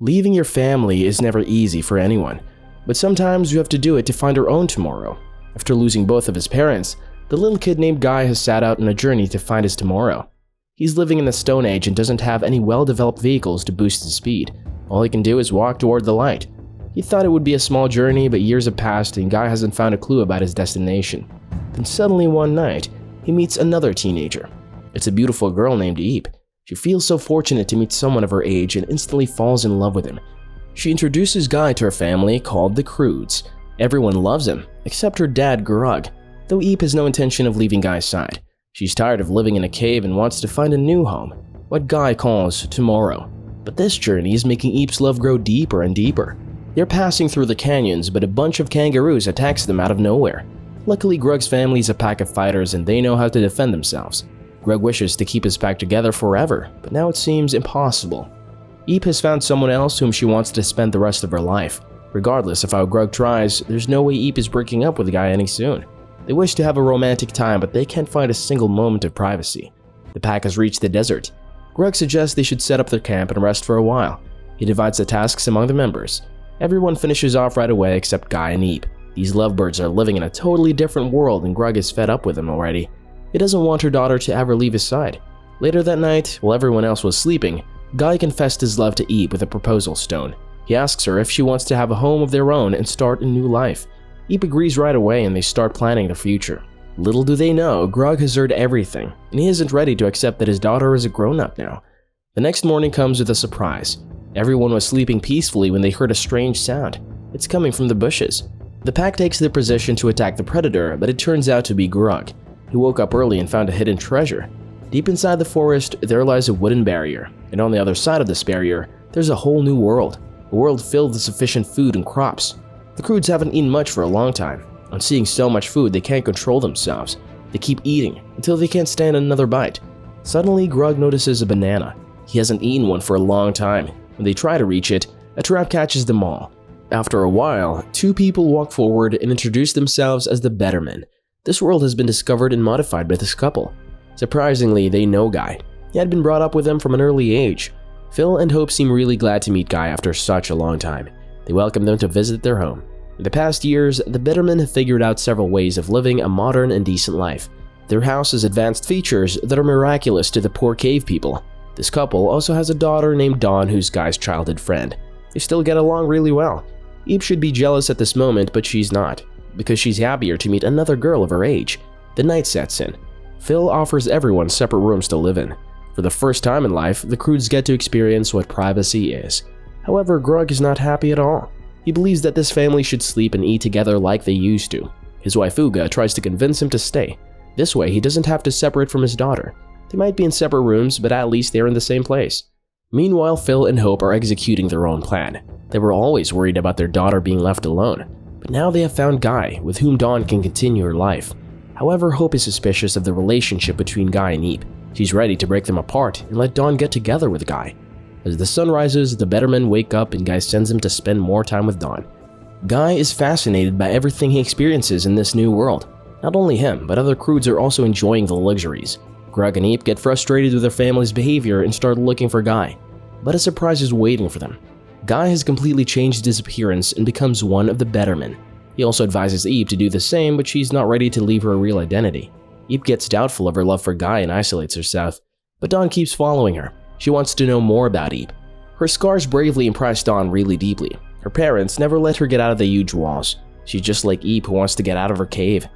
Leaving your family is never easy for anyone, but sometimes you have to do it to find your own tomorrow. After losing both of his parents, the little kid named Guy has set out on a journey to find his tomorrow. He's living in the Stone Age and doesn't have any well-developed vehicles to boost his speed. All he can do is walk toward the light. He thought it would be a small journey, but years have passed and Guy hasn't found a clue about his destination. Then suddenly one night, he meets another teenager. It's a beautiful girl named Eep. She feels so fortunate to meet someone of her age and instantly falls in love with him. She introduces Guy to her family called the Croods. Everyone loves him, except her dad Grug, though Eep has no intention of leaving Guy's side. She's tired of living in a cave and wants to find a new home, what Guy calls tomorrow. But this journey is making Eep's love grow deeper and deeper. They're passing through the canyons, but a bunch of kangaroos attacks them out of nowhere. Luckily, Grug's family is a pack of fighters and they know how to defend themselves. Grug wishes to keep his pack together forever, but now it seems impossible. Eep has found someone else whom she wants to spend the rest of her life. Regardless of how Grug tries, there's no way Eep is breaking up with the guy any soon. They wish to have a romantic time, but they can't find a single moment of privacy. The pack has reached the desert. Grug suggests they should set up their camp and rest for a while. He divides the tasks among the members. Everyone finishes off right away except Guy and Eep. These lovebirds are living in a totally different world and Grug is fed up with them already. He doesn't want her daughter to ever leave his side. Later that night, while everyone else was sleeping, Guy confessed his love to Eep with a proposal stone. He asks her if she wants to have a home of their own and start a new life. Eep agrees right away and they start planning their future. Little do they know, Grug has heard everything, and he isn't ready to accept that his daughter is a grown-up now. The next morning comes with a surprise. Everyone was sleeping peacefully when they heard a strange sound. It's coming from the bushes. The pack takes their position to attack the predator, but it turns out to be Grug. He woke up early and found a hidden treasure. Deep inside the forest, there lies a wooden barrier, and on the other side of this barrier, there's a whole new world. A world filled with sufficient food and crops. The Croods haven't eaten much for a long time. On seeing so much food, they can't control themselves. They keep eating until they can't stand another bite. Suddenly, Grug notices a banana. He hasn't eaten one for a long time. When they try to reach it, a trap catches them all. After a while, two people walk forward and introduce themselves as the Bettermen. This world has been discovered and modified by this couple. Surprisingly, they know Guy. He had been brought up with them from an early age. Phil and Hope seem really glad to meet Guy after such a long time. They welcome them to visit their home. In the past years, the Bettermen have figured out several ways of living a modern and decent life. Their house has advanced features that are miraculous to the poor cave people. This couple also has a daughter named Dawn who's Guy's childhood friend. They still get along really well. Eep should be jealous at this moment, but she's not, because she's happier to meet another girl of her age. The night sets in. Phil offers everyone separate rooms to live in. For the first time in life, the Croods get to experience what privacy is. However, Grug is not happy at all. He believes that this family should sleep and eat together like they used to. His wife Uga tries to convince him to stay. This way, he doesn't have to separate from his daughter. They might be in separate rooms, but at least they're in the same place. Meanwhile, Phil and Hope are executing their own plan. They were always worried about their daughter being left alone, but now they have found Guy, with whom Dawn can continue her life. However, Hope is suspicious of the relationship between Guy and Eep. She's ready to break them apart and let Dawn get together with Guy. As the sun rises, the Bettermen wake up and Guy sends him to spend more time with Dawn. Guy is fascinated by everything he experiences in this new world. Not only him, but other Croods are also enjoying the luxuries. Grug and Eep get frustrated with their family's behavior and start looking for Guy. But a surprise is waiting for them. Guy has completely changed his appearance and becomes one of the Bettermen. He also advises Eep to do the same, but she's not ready to leave her real identity. Eep gets doubtful of her love for Guy and isolates herself, but Dawn keeps following her. She wants to know more about Eep. Her scars bravely impressed Dawn really deeply. Her parents never let her get out of the huge walls. She's just like Eep who wants to get out of her cave.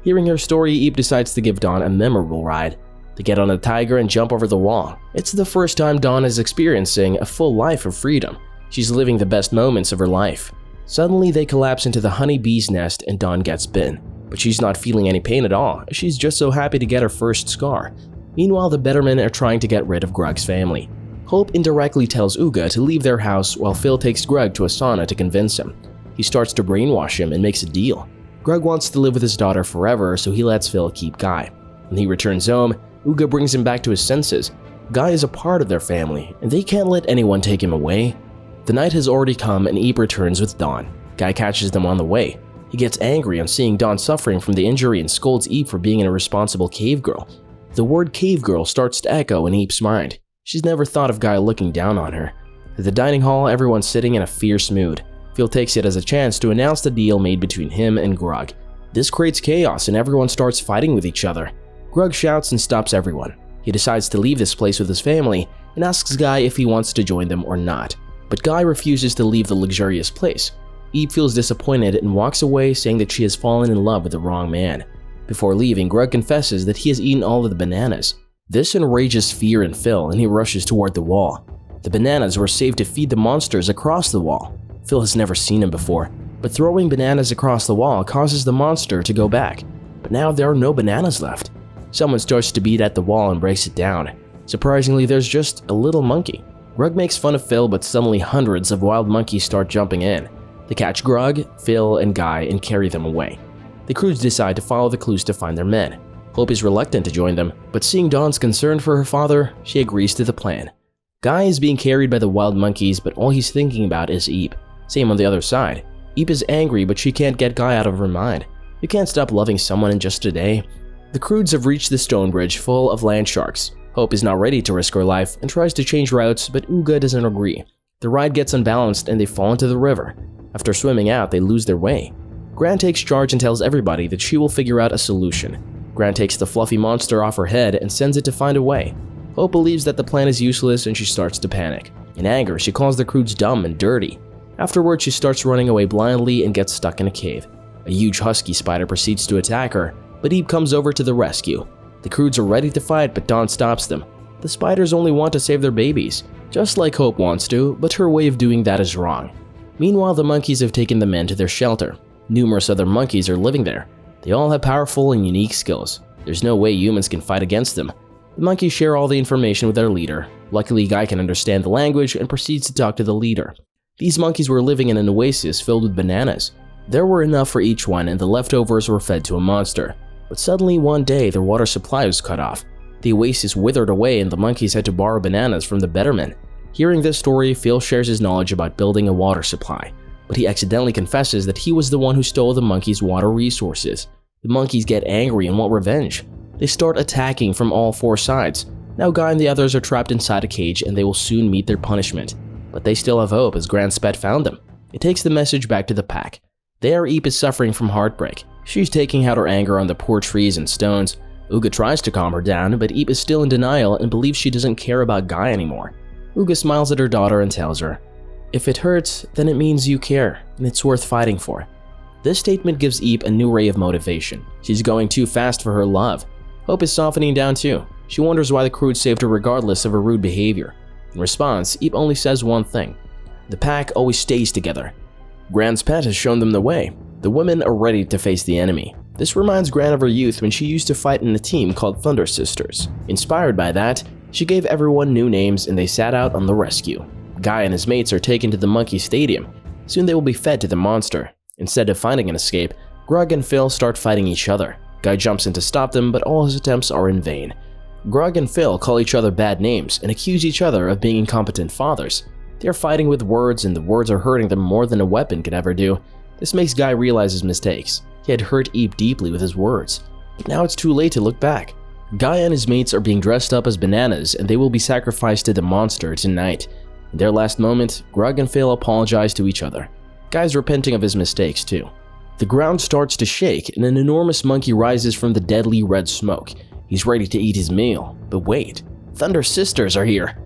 Hearing her story, Eep decides to give Dawn a memorable ride. They get on a tiger and jump over the wall. It's the first time Dawn is experiencing a full life of freedom. She's living the best moments of her life. Suddenly, they collapse into the honeybee's nest and Dawn gets bitten. But she's not feeling any pain at all. She's just so happy to get her first scar. Meanwhile, the Bettermen are trying to get rid of Grug's family. Hope indirectly tells Uga to leave their house while Phil takes Grug to a sauna to convince him. He starts to brainwash him and makes a deal. Grug wants to live with his daughter forever, so he lets Phil keep Guy. When he returns home, Uga brings him back to his senses. Guy is a part of their family, and they can't let anyone take him away. The night has already come and Eep returns with Dawn. Guy catches them on the way. He gets angry on seeing Dawn suffering from the injury and scolds Eep for being an irresponsible cave girl. The word cave girl starts to echo in Eep's mind. She's never thought of Guy looking down on her. At the dining hall, everyone's sitting in a fierce mood. Phil takes it as a chance to announce the deal made between him and Grug. This creates chaos and everyone starts fighting with each other. Grug shouts and stops everyone. He decides to leave this place with his family and asks Guy if he wants to join them or not. But Guy refuses to leave the luxurious place. Eve feels disappointed and walks away, saying that she has fallen in love with the wrong man. Before leaving, Grug confesses that he has eaten all of the bananas. This enrages Fear and Phil, and he rushes toward the wall. The bananas were saved to feed the monsters across the wall. Phil has never seen him before, but throwing bananas across the wall causes the monster to go back. But now there are no bananas left. Someone starts to beat at the wall and breaks it down. Surprisingly, there's just a little monkey. Grug makes fun of Phil, but suddenly hundreds of wild monkeys start jumping in. They catch Grug, Phil, and Guy and carry them away. The Croods decide to follow the clues to find their men. Hope is reluctant to join them, but seeing Dawn's concern for her father, she agrees to the plan. Guy is being carried by the wild monkeys, but all he's thinking about is Eep. Same on the other side. Eep is angry, but she can't get Guy out of her mind. You can't stop loving someone in just a day. The Croods have reached the stone bridge full of land sharks. Hope is not ready to risk her life and tries to change routes, but Uga doesn't agree. The ride gets unbalanced and they fall into the river. After swimming out, they lose their way. Gran takes charge and tells everybody that she will figure out a solution. Gran takes the fluffy monster off her head and sends it to find a way. Hope believes that the plan is useless and she starts to panic. In anger, she calls the Croods dumb and dirty. Afterwards, she starts running away blindly and gets stuck in a cave. A huge husky spider proceeds to attack her, but Eve comes over to the rescue. The Croods are ready to fight, but Dawn stops them. The spiders only want to save their babies, just like Hope wants to, but her way of doing that is wrong. Meanwhile, the monkeys have taken the men to their shelter. Numerous other monkeys are living there. They all have powerful and unique skills. There's no way humans can fight against them. The monkeys share all the information with their leader. Luckily, Guy can understand the language and proceeds to talk to the leader. These monkeys were living in an oasis filled with bananas. There were enough for each one and the leftovers were fed to a monster. But suddenly one day their water supply was cut off. The oasis withered away and the monkeys had to borrow bananas from the Betterman. Hearing this story, Phil shares his knowledge about building a water supply. But he accidentally confesses that he was the one who stole the monkeys' water resources. The monkeys get angry and want revenge. They start attacking from all four sides. Now Guy and the others are trapped inside a cage and they will soon meet their punishment. But they still have hope as Gran's pet found them. It takes the message back to the pack. There, Eep is suffering from heartbreak. She's taking out her anger on the poor trees and stones. Uga tries to calm her down, but Eep is still in denial and believes she doesn't care about Guy anymore. Uga smiles at her daughter and tells her, "If it hurts, then it means you care, and it's worth fighting for." This statement gives Eep a new ray of motivation. She's going too fast for her love. Hope is softening down too. She wonders why the Croods saved her regardless of her rude behavior. In response, Eep only says one thing: the pack always stays together. Gran's pet has shown them the way. The women are ready to face the enemy. This reminds Gran of her youth when she used to fight in a team called Thunder Sisters. Inspired by that, she gave everyone new names and they set out on the rescue. Guy and his mates are taken to the monkey stadium. Soon they will be fed to the monster. Instead of finding an escape, Grug and Phil start fighting each other. Guy jumps in to stop them, but all his attempts are in vain. Grug and Phil call each other bad names and accuse each other of being incompetent fathers. They are fighting with words and the words are hurting them more than a weapon could ever do. This makes Guy realize his mistakes. He had hurt Eep deeply with his words. But now it's too late to look back. Guy and his mates are being dressed up as bananas and they will be sacrificed to the monster tonight. In their last moment, Grug and Phil apologize to each other. Guy's repenting of his mistakes too. The ground starts to shake and an enormous monkey rises from the deadly red smoke. He's ready to eat his meal. But wait, Thunder Sisters are here.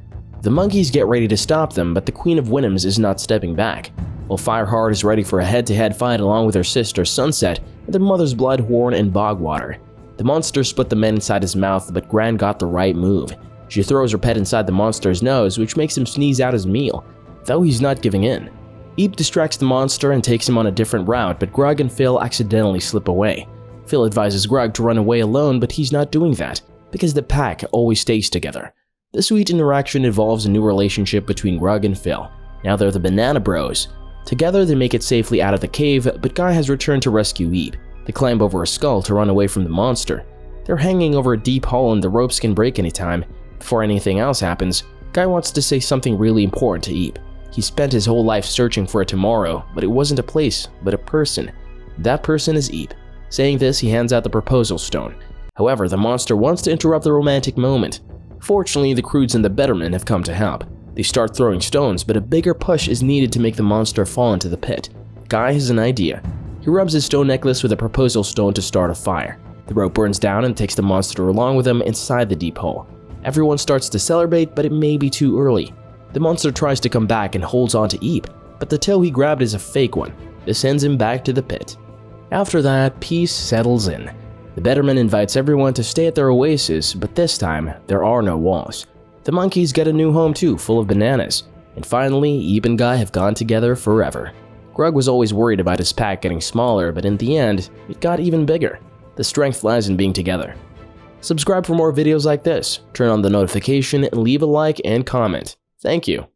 The monkeys get ready to stop them, but the Queen of Winhams is not stepping back. While Fireheart is ready for a head-to-head fight along with her sister Sunset and their mother's Bloodhorn and Bogwater. The monster split the men inside his mouth, but Gran got the right move. She throws her pet inside the monster's nose, which makes him sneeze out his meal, though he's not giving in. Eep distracts the monster and takes him on a different route, but Grug and Phil accidentally slip away. Phil advises Grug to run away alone, but he's not doing that, because the pack always stays together. The sweet interaction involves a new relationship between Grug and Phil. Now they're the Banana Bros. Together they make it safely out of the cave, but Guy has returned to rescue Eep. They climb over a skull to run away from the monster. They're hanging over a deep hole and the ropes can break anytime. Before anything else happens, Guy wants to say something really important to Eep. He spent his whole life searching for a tomorrow, but it wasn't a place, but a person. That person is Eep. Saying this, he hands out the proposal stone. However, the monster wants to interrupt the romantic moment. Fortunately, the Croods and the Bettermen have come to help. They start throwing stones, but a bigger push is needed to make the monster fall into the pit. Guy has an idea. He rubs his stone necklace with a proposal stone to start a fire. The rope burns down and takes the monster along with him inside the deep hole. Everyone starts to celebrate, but it may be too early. The monster tries to come back and holds on to Eep, but the toe he grabbed is a fake one. This sends him back to the pit. After that, peace settles in. The Betterman invites everyone to stay at their oasis, but this time, there are no walls. The monkeys get a new home too, full of bananas. And finally, Eep and Guy have gone together forever. Grug was always worried about his pack getting smaller, but in the end, it got even bigger. The strength lies in being together. Subscribe for more videos like this, turn on the notification, and leave a like and comment. Thank you.